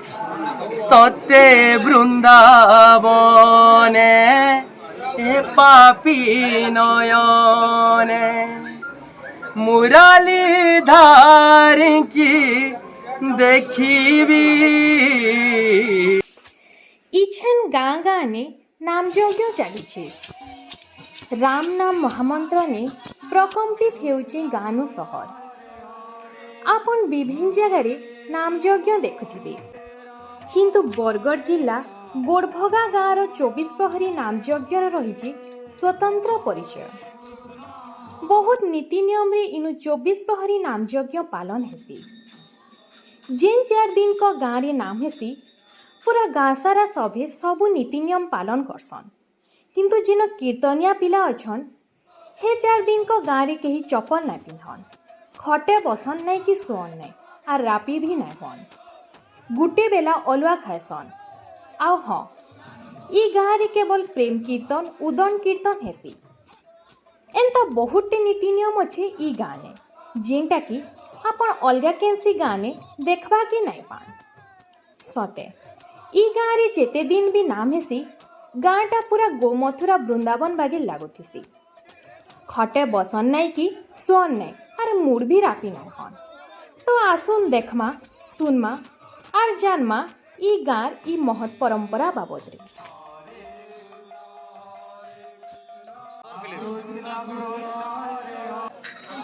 सत्य वृंदावने ए पापी नयने मुरली धार की देखी इछन गाँ गाँ ने नामयज्ञ चली राम नाम महामंत्र ने प्रकम्पित होउछि गानु सहर। आपण विभिन्न जगह नामयज्ञ देखुथिबे किंतु बरगढ़ जिला गोड़भगा गाँव 24 प्रहरी नामयज्ञ रही स्वतंत्र परिचय। बहुत नीति नियम रे इनु 24 प्रहरी नामयज्ञ पालन हेसी। जिन 4 दिन को गाँव रे नाम हेसी पूरा गाँ सारा सभे सबु नीति नियम पालन करसन किंतु जिन कीर्तनिया पिला अछन हे 4 दिन को गाँव रे कहीं चप्पल ना पिंधन खटे बसन नहीं कि सोन नहीं और रापी भी नहीं हन गुटे बेला अलुआ खाएसन। आउ हाँ ई गाँव रे केवल प्रेम कीर्तन उदन कीर्तन हेसी। एंता बहुत नीति नियम अच्छे ई गाँव ने जेनटा कि आपण अलगा केंसी गाँव ने देखबा के नहीं पान। सते ई गाँव रे जेते दिन भी नाम हेसी गाँटा पूरा गोमथुरा वृंदावन बागे लागुथिसी खटे बसन नहीं कि सोन नहीं अरे मूड भी रापी नहीं हन। तो आसुन देखमा सुनमा और जानमा ई गाँव ई महत परंपरा बाबद रे।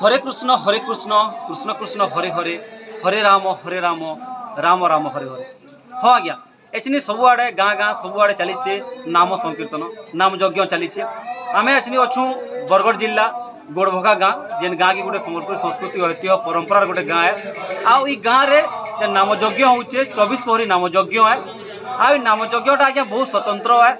हरे कृष्ण कृष्ण कृष्ण हरे हरे हरे राम राम राम हरे हरे। हाँ आज्ञा एचनी सबुआड़े गाँ गाँ सबुआड़े चलीचे नाम संकीर्तन नाम यज्ञ चलीचे। आम एचनी अच्छू बरगढ़ जिला गोड़भगा गाँ जेन गाँ की गोटे सम्बलपुर संस्कृति ऐतिह्य परंपरार गोटे गाँ है। आउ ई गाँ रे जे नाम यज्ञ होचे 24 प्रहरी नाम यज्ञ है। आ नाम यज्ञटा आज्ञा बहुत स्वतंत्र है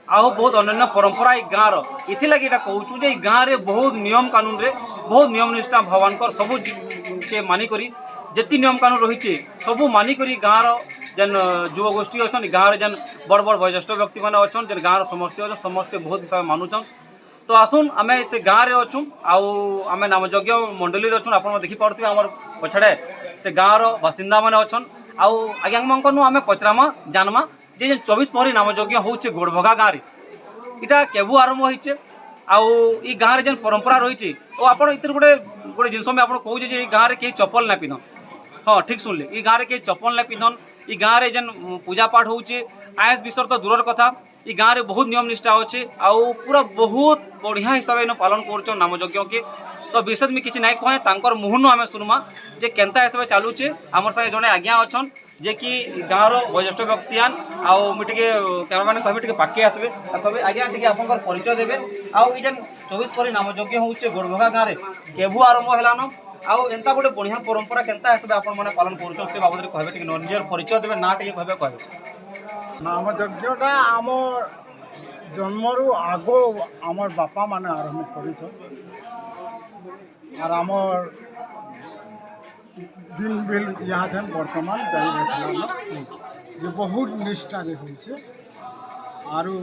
आउ बहुत अनन्य परंपरा ई गाँव इथिलागि एटा कहूँ जे गाँ रे बहुत नियम कानून रे बहुत नियम निष्ठा भगवान सबू के मानिक जितनी नियम कानून रही सबू मानिक गाँव जेन युव गोष्ठी अच्छा गाँव में जेन बड़ बड़ वयोज्येष्ठ व्यक्ति मैंने अच्छा जेन गाँव समस्ते अच्छा समस्ते बहुत हिसाब से मानुछन। तो आसुन आम से गाँव में अच्छू आम नामयज्ञ मंडली अच्छु आप देखिपे आम पछाड़े से गाँवर बासिंदा मैंने अच्छन आज्ञा मानू आम पचरामा जानमा जे 24 प्रहरी नामयज्ञ होचे गोड़भगा गाँव में इटा केबू आरंभ होइचे आउ ई गाँव में जेन परंपरा रही आप गोटे गोटे जिनस में आप कहूँ जे गाँव में कहीं चप्पल ना पिंधन। हाँ ठीक सुनले ई गाँव में कहीं चप्पल ना पिंधन। ई गाँव में जेन पूजा पाठ होचे आयस विसर तो दूर कथा ई गाँव में बहुत नियम निष्ठा अच्छे आउ पूरा बहुत बढ़िया हिसाब से पालन कर नामयज्ञ के। तो विशेष में किसी ना कहे तांकर मुहूर्न आम सुनमा जे केनता हिसाब से चलुचे आमर संगे जड़े आज्ञा अच्छन जे कि गाँवर वयोज्येष्ठ व्यक्तियान आउ मुझे कैमरामैन कहे पाके आसबे कहे आज्ञा टी आप परिचय देवे आउ जेन 24 प्रहरी नामयज्ञ होचे गोड़भगा गाँव में केबू आरंभ हेलान आउ एंता गोटे बढ़िया परंपरा केनता हिसाब से आपने पालन कर से बाबद कहे निजर परिचय देवे ना टे कहे नामयज्ञटा आम जन्मरू आगो आमर बापा माने आरंभ कर दिन बिल यहाँ जन वर्तमान जाई जो बहुत निष्ठा होचे आरु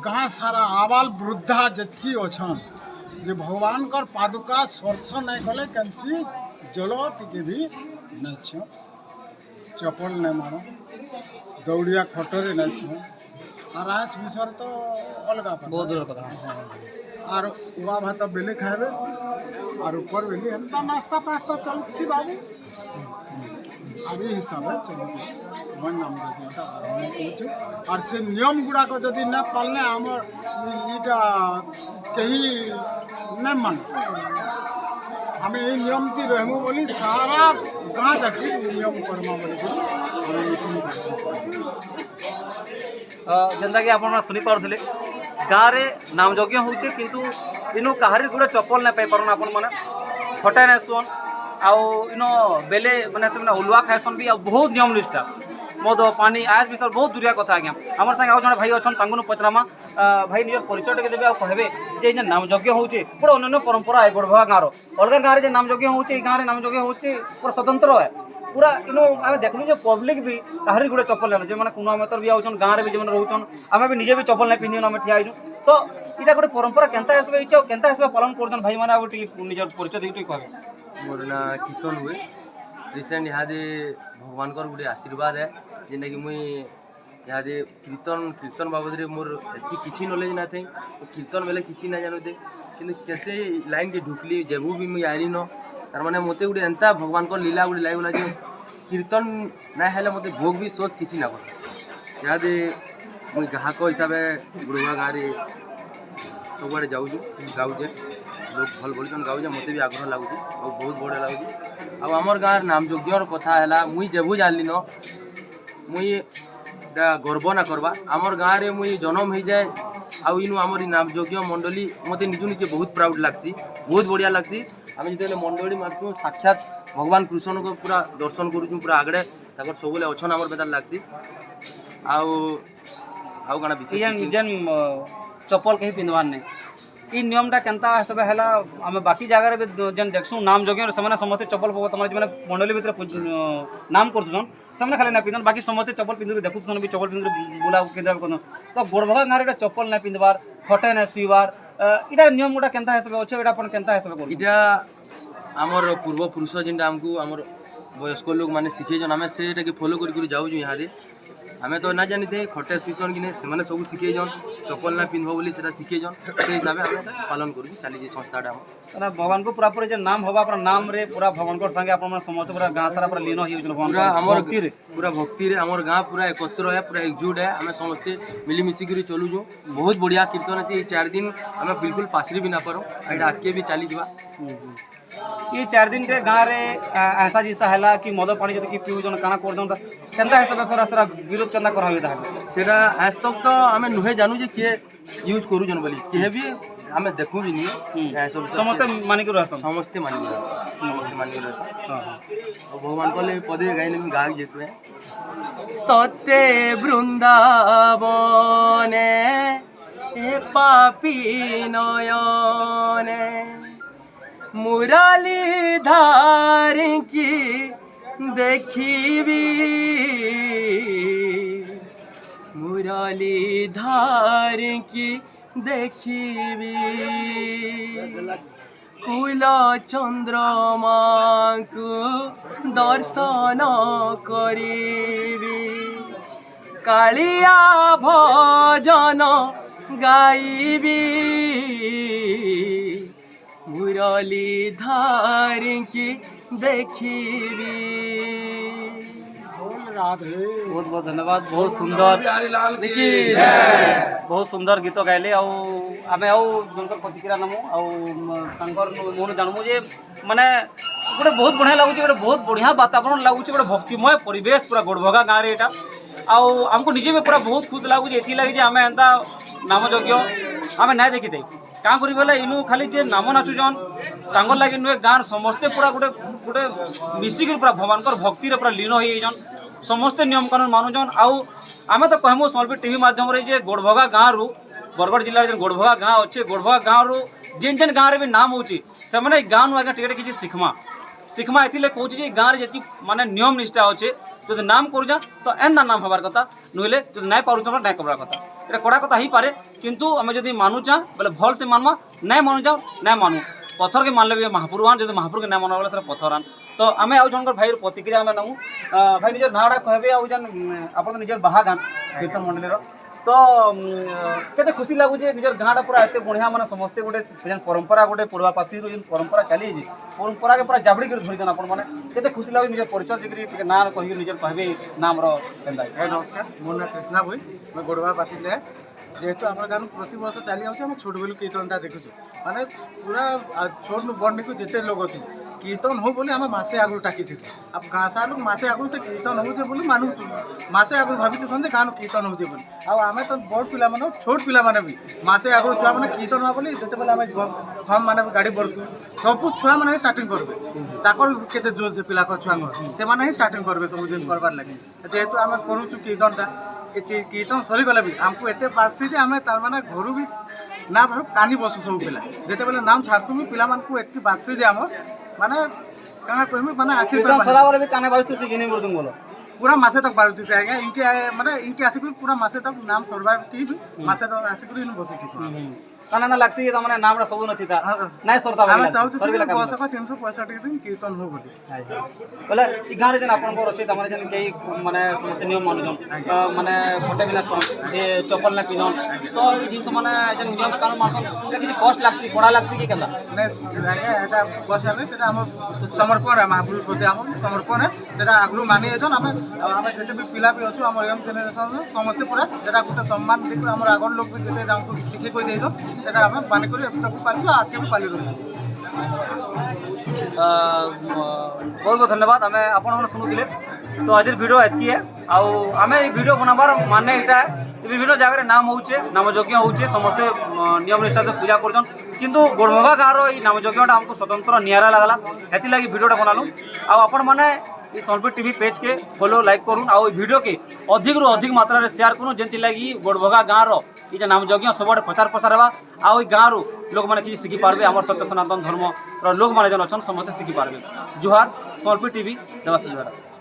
गाँ सारा आबाल वृद्धा जितकी अच्छन जे भगवान कर पादुका स्पर्श नहीं कले कैंसी जल टिके भी नहीं छ चप्पल नहीं मारो दौड़िया खटरे नहीं छ और आस विषय तो अलग बहुत दूर कथा और उवा भात बेले खाए और ऊपर बेली एंता नास्ता पास्ता चलती बाबू अभी हिसाब से चल नाम और से नियम गुड़ाक जदि न पालने आम इटा कहीं नहीं मान आम ये नियम ती रहमु बोली सारा गाँ जाके नियम करमा बोली जेनता कि आप शुनि पारे गाँव में नामयज्ञ होचे किंतु इनु कहारी गोटे चप्पल नहीं पाई पारन आपण मैंने खटा नहीं सुन आउ इनो बेले मैंने से उलुआ खाएसन भी बहुत नियम निष्ठा मद पानी आयस विषय बहुत दूरिया कथा आज्ञा आमर संगे जड़े भाई अच्छा पचरामा भाई निज परिचय टे देवे और कहे जे नामयज्ञ होचे पूरा अन्य परंपरा है गोड़भगा गाँव अलग गाँव में नामयज्ञ होचे गाँव में नामयज्ञ होचे पूरा स्वतंत्र है पूरा इनो आम देखलु जो पब्लिक भी कहारी गोटे चप्पल लेना जो मैंने कुआ मेतर भी आउन गाँव में जो रोचन आम भी निजे भी चप्पल नहीं पिंधन आम ठिया तो यहाँ गोटे परंपरा केनता हिसाब केनता हिसाब पालन कर भाई मैंने निज परिचय देखे कहे मोर ना किशन हुए रिसेंट यहाँ भगवान गोटे आशीर्वाद है जेनटा कि मुई इहादे कीर्तन बाबद रे मोर एतकी किछि नॉलेज ना थे कीर्तन बेले किछि ना जानू थे किंतु केते लाइन के ढुकली जेबू भी मुई आइली न तार माने मते गुटे एंता भगवान को लीला गुटे लागला जे कीर्तन ना हेले मते भोग भी सोच किछि ना कर इहादे मुई ग्राहक हिसाब गुरुवा गाँव रे सबुआड़े जाऊँ गाऊे लोग भल बोलछन गाऊे मते भी आग्रह लगुच और बहुत बढ़िया लगुच आ आमर गाँव नामयज्ञर कथा है मुई जेबू जानली न मुई गर्व ना करवा आमर गाँव रे मुई जन्म हो जाए आउ इनु आमर नामयज्ञ मंडली मते निज निजे बहुत प्राउड लगसी बहुत बढ़िया लगसी आम जो मंडली मार्चु साक्षात भगवान कृष्ण को पूरा दर्शन करूँ पूरा आगड़े तक सब अच्छन आमर बेदार लगसी आउ गाना विशेष जेन चप्पल कहीं पिंधवार नहीं ई नियमटा केनता सब है आम बाकी जगह भी जेन देखूँ नाम यज्ञ से समस्ते चप्पल तुम मैंने मंडली भितर नाम करदुन से खाली ना पिंधन बाकी समस्ते चप्पल पिंधु देखुन भी चप्पल पिंधु बुला केन्द्र कर तो गोड़भगा गाँव रे चप्पल ना पिंधवार खटे ना शुइबार इटा नियम गुटा केनता हिसाब अच्छे इटा अपन केनता हिसाब इटा आमर पूर्व पुरुष जेनटा आमको आमर वयस्क लोग मैंने शिखेजन आम से फॉलो कर जाऊँ यहाँ आमे तो ना जानी थे खटे सुईसन कि नहीं सब शिखेजन चप्पल ना पिंधब बोली शिखेजन से हिसाब से पालन कर चली संस्थाटा भगवान को पूरा पूरा जो नाम होगा अपना नाम रे पूरा भगवान को संगे अपन समस्त पूरा गाँव सारा पूरा लीन हो पूरा आमर पूरा भक्ति रे आमर गाँव पूरा एकत्र है पूरा एकजुट है आम समस्ते मिलीमिशिक चलुँ बहुत बढ़िया कीर्तन है 4 दिन आम बिल्कुल पासरी भी ना पारो एटा आगे भी चली जावा ये 4 दिन के गाँव रे ऐसा जैसा है कि मद पानी जब कि पीऊन काना कर दौन केनता हिसाब पूरा सारा विरोध केनता करा हुआ सेटा आज तक तो आम नुहे जानू जे किए यूज करूजन बोली किए भी आम देखू भी नहीं सब समस्ते मानिक रहसन समस्ते मानिक भगवान को पदे गाइने गा जेतु सत्य बृंदावने ए पापी नयने मुरली धार की देखी मुरली धार की देखी कुल चंद्रमा को दर्शन करी कालिया भजन गाइबी मुरली धार की देखी राधे बहुत बहुत धन्यवाद बहुत सुंदर देखिए बहुत सुंदर गीत गाइले आम आउर प्रतिक्रिया नमु मुझे जानमु जे माने गोटे बहुत बढ़िया लगुच गोटे बहुत बढ़िया वातावरण लगुच गोटे भक्तिमय परिवेश पूरा गोड़भगा गाँव में यहाँ आमको निजे में पूरा बहुत खुश लगुच ये लगे आम एंता नामयज्ञ आम ना देखी थे क्या करी बोले इनू खाली जे नाम नाचुजन तांगर लगे नुहे गाँव समस्ते पूरा गोटे गोटे मिसिक पूरा भगवान भक्ति पूरा लीन हो जान समस्ते नियम कानून मानुजन आम तो कहमु सम्बलपुर टीवी माध्यम रे गोड़भगा गाँव रु बरगढ़ जिले में गोड़भगा गाँव अच्छे गोड़भगा गाँव रु जेन जेन गाँव में नाम होची से गाँव आगे टिके किसी शिखमा ये कहूँ गाँव में जी माने नियम निष्ठा अच्छे जो नाम करूँ तो एंता नाम हबार कथा नुहले जो नाई पार नाई करवार कथा ये कड़ा कथा ही पारे किंतु आम जब मानुचा बोले भल से मानवा नाई मानुचा नाई मानु पत्थर के मानले भी महापुरान जो महापुर के नाम मानवा बोले पत्थरान तो आम आउ जन भाई प्रतिक्रिया आम नमु भाई निजर नाड़ा कहबे आउ जन आपन निजर बाहा गान कीर्तन मंडली तो केते खुशी लगुचे निजर गाँटा पूरा एत बढ़िया माने समस्ते गोटे परंपरा गोटे पुरवा पाती परंपरा चली परंपरा के पूरा जाबड़ी कर धरिछन आपन माने केते खुशी लगु निजर परिचय देकरी टिके नाम कहि निजर कहबे नाम रो केंदा नमस्कार मोर ना कृष्णा भाई मैं गोड़वा बासिंदा जेहेतु आम गाँव प्रति वर्ष चली आम छोट बेलू कीर्तनटा देखु माने पूरा छोट बड़ निकू जिते लोग अच्छे कीर्तन हो बोली आम मसे आगु टाकी अब गाँ सारा लोग मसे आगु से कीर्तन हो बोली मानु मसे आगु भाभी गाँव कीर्तन हो बोली आम तो बड़ पिला माने छोट पिला माने भी मसे आगु छुआ मैंने कीर्तन हुआ बोली जिते आम हम मैंने गाड़ी बढ़सु सब छुआ मैंने स्टार्टिंग करेंगे केते जोश पिला छुआ से मैंने ही स्टार्टिंग करेंगे सब जिन करवार लगे जेहेतु आम करूँ कीर्तनटा कीर्तन सरीगले भी आमको एत बासी जे आम तार घर भी ना भाव कानी बसु सब पिला जिते बेले नाम छाड़सु भी पिला मानकु एतकी बासी जे आम माने काना कहमी माने आखिर सदा वाले भी काने बाजतु से गिनी बोलदुम बोलो पूरा मासे तक बाजतु से आगे इनके माने इनके आसी पूरा मासे तक नाम सर्वाइव की भी मासे तक आसी पूरी बसु ताना ना लागसी तमने नामरा सब नथि था नाय सरता ଆମେ ଚାହୁଛୁ ବର୍ଷକ 365 ଦିନ କୀର୍ତ୍ତନ ହଉ ବୋଲି बोले ई गाँव जन आपन अच्छे तमारे जन कई माने समस्त नियम मानुजन माने फोटे बिना सन ए चप्पल ना पिनन तो ई जिंस माने जन नियम कानून मानसन कि कष्ट लागसी पड़ा लागसी कि केला ଆଜ୍ଞା ଏଟା ବସ ଆମେ ସେଟା ଆମ ସମର୍ପଣ ମହାପୁରୁ ପ୍ରତି ଆମ ସମର୍ପଣ ସେଟା ଆଗରୁ ମାନି ଯାଇଛନ୍ ଆମେ ଯେତେ ବି ପିଲା ବି ଅଛୁ ଆମର ୟଙ୍ଗ ଜେନେରେସନ୍ ସମସ୍ତେ ପୁରା ସେଟା ଗୋଟେ ସମ୍ମାନ ଦେଇକରି ଆମର ଆଗର ଲୋକ ବି ଯେତେ ଆମକୁ ଶିଖେଇ କହି ଦେଇଛନ୍ ସେଟା ଆମେ ମାନି କରି ଏପଟକୁ ପାଲିଛୁ ଆଗକେ ବି ପାଲି ରହିଛୁ बहुत बहुत धन्यवाद आम आपण शुणुले तो आज भिडियो एतकी है आम भिडियो बनाबार माने यहाँ है विभिन्न जगह नाम होचे नाम यज्ञ होचे समस्ते नियम निष्ठा से पूजा करछन किंतु गोड़भगा गाँव नाम यज्ञटा आमको स्वतंत्र निरा लगला हेती लगी भिडियोटा बनालु आपण मैंने सोनपुर टीवी पेज के फॉलो लाइक करूँ आ वीडियो के अधिक रु अधिक मात्रा रे शेयर करूँ जेंति लगी गोड़भगा गाँव ये नाम यज्ञ सबुआड़े प्रचार प्रसार होगा आ गाँव लोक मैंने किसी शिखी पार्बे आम सत्य सनातन धर्म लोक मैंने जन अच्छा समस्ते शिखी पार्बे जुहार सोनपुर टीवी देवाशीष बेहरा।